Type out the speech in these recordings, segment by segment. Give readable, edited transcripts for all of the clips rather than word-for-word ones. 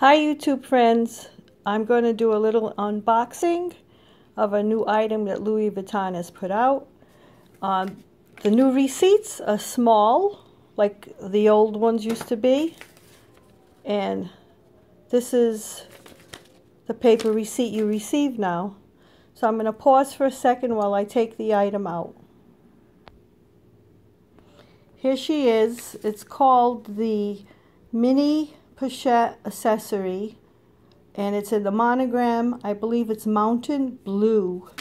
Hi YouTube friends, I'm going to do a little unboxing of a new item that Louis Vuitton has put out. The new receipts are small, like the old ones used to be, and this is the paper receipt you receive now. So I'm going to pause for a second while I take the item out. Here she is. It's called the Mini Pochette accessory, and it's in the monogram. I believe it's Mountain Blue.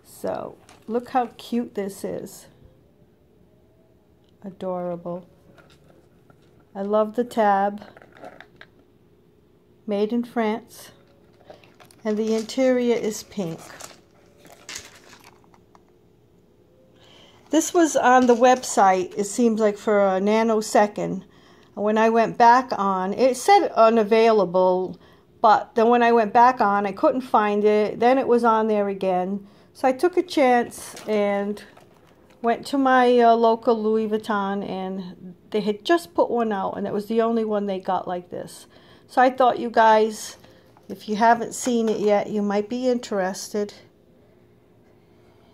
So look how cute this is. Adorable. I love the tab. Made in France. And the interior is pink. This was on the website, it seems like, for a nanosecond. When I went back on, it said unavailable, but then when I went back on, I couldn't find it. Then it was on there again. So I took a chance and went to my local Louis Vuitton, and they had just put one out, and it was the only one they got like this. So I thought you guys, if you haven't seen it yet, you might be interested.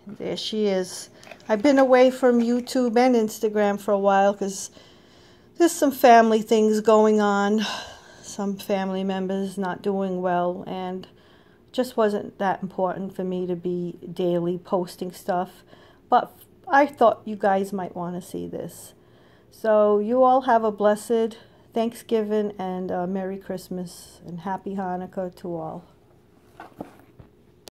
There she is. I've been away from YouTube and Instagram for a while because there's some family things going on. Some family members not doing well, and just wasn't that important for me to be daily posting stuff. But I thought you guys might want to see this. So you all have a blessed Thanksgiving and Merry Christmas and Happy Hanukkah to all.